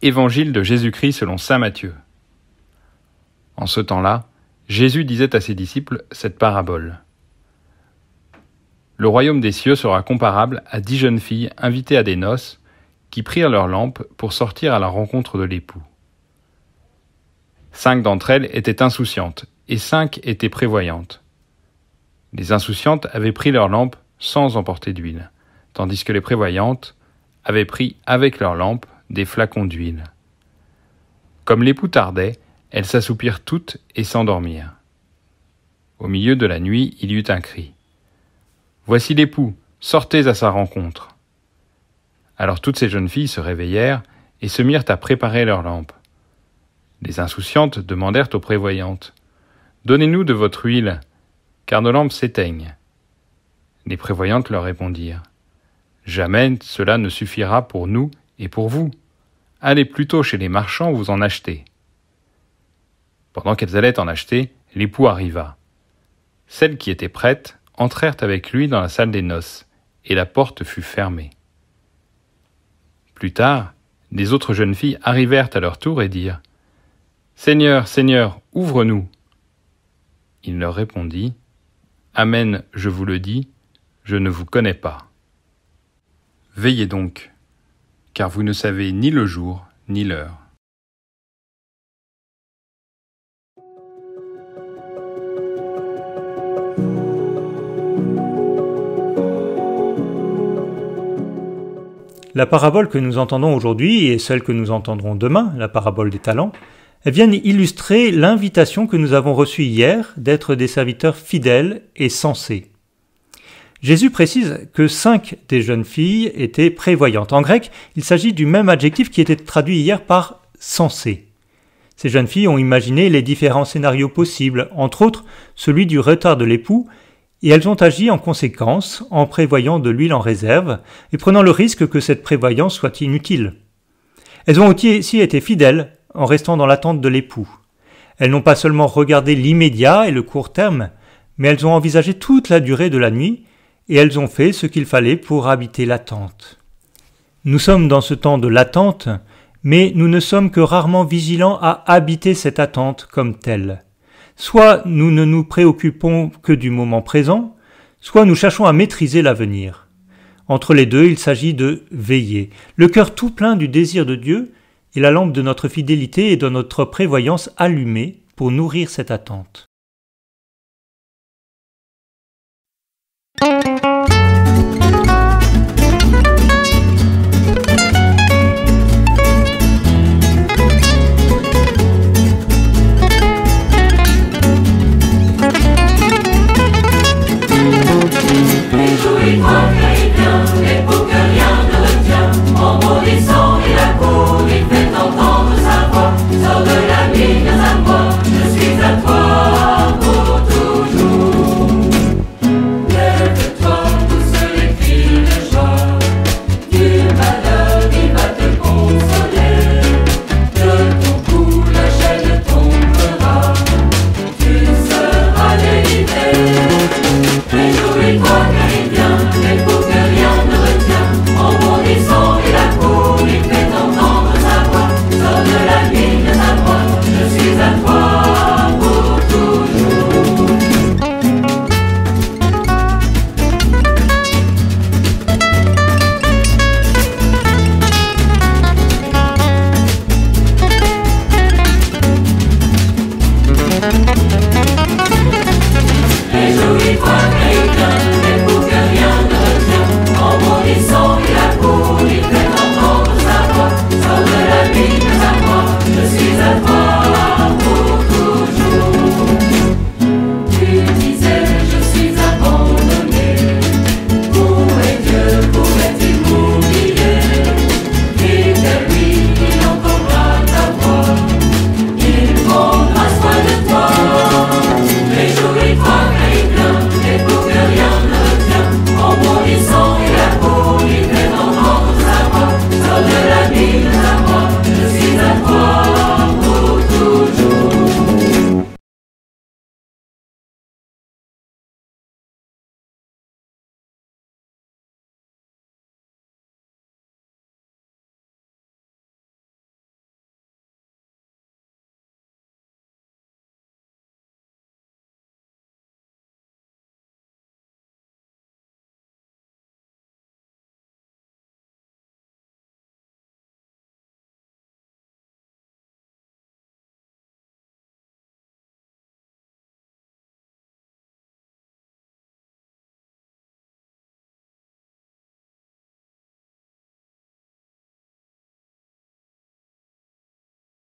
Évangile de Jésus-Christ selon saint Matthieu. En ce temps-là, Jésus disait à ses disciples cette parabole. Le royaume des cieux sera comparable à 10 jeunes filles invitées à des noces qui prirent leurs lampes pour sortir à la rencontre de l'époux. 5 d'entre elles étaient insouciantes et 5 étaient prévoyantes. Les insouciantes avaient pris leurs lampes sans emporter d'huile, tandis que les prévoyantes avaient pris avec leurs lampes des flacons d'huile. Comme l'époux tardait, elles s'assoupirent toutes et s'endormirent. Au milieu de la nuit, il y eut un cri. « Voici l'époux, sortez à sa rencontre !» Alors toutes ces jeunes filles se réveillèrent et se mirent à préparer leurs lampes. Les insouciantes demandèrent aux prévoyantes « Donnez-nous de votre huile, car nos lampes s'éteignent. » Les prévoyantes leur répondirent « Jamais cela ne suffira pour nous et pour vous. Allez plutôt chez les marchands vous en acheter. » Pendant qu'elles allaient en acheter, l'époux arriva. Celles qui étaient prêtes entrèrent avec lui dans la salle des noces, et la porte fut fermée. Plus tard, les autres jeunes filles arrivèrent à leur tour et dirent « Seigneur, Seigneur, ouvre-nous !» Il leur répondit « Amen, je vous le dis, je ne vous connais pas. Veillez donc, car vous ne savez ni le jour ni l'heure. » La parabole que nous entendons aujourd'hui et celle que nous entendrons demain, la parabole des talents, elles viennent illustrer l'invitation que nous avons reçue hier d'être des serviteurs fidèles et sensés. Jésus précise que 5 des jeunes filles étaient prévoyantes. En grec, il s'agit du même adjectif qui était traduit hier par « sensé ». Ces jeunes filles ont imaginé les différents scénarios possibles, entre autres celui du retard de l'époux, et elles ont agi en conséquence en prévoyant de l'huile en réserve et prenant le risque que cette prévoyance soit inutile. Elles ont aussi été fidèles en restant dans l'attente de l'époux. Elles n'ont pas seulement regardé l'immédiat et le court terme, mais elles ont envisagé toute la durée de la nuit et elles ont fait ce qu'il fallait pour habiter l'attente. Nous sommes dans ce temps de l'attente, mais nous ne sommes que rarement vigilants à habiter cette attente comme telle. Soit nous ne nous préoccupons que du moment présent, soit nous cherchons à maîtriser l'avenir. Entre les deux, il s'agit de veiller, le cœur tout plein du désir de Dieu et la lampe de notre fidélité et de notre prévoyance allumée pour nourrir cette attente.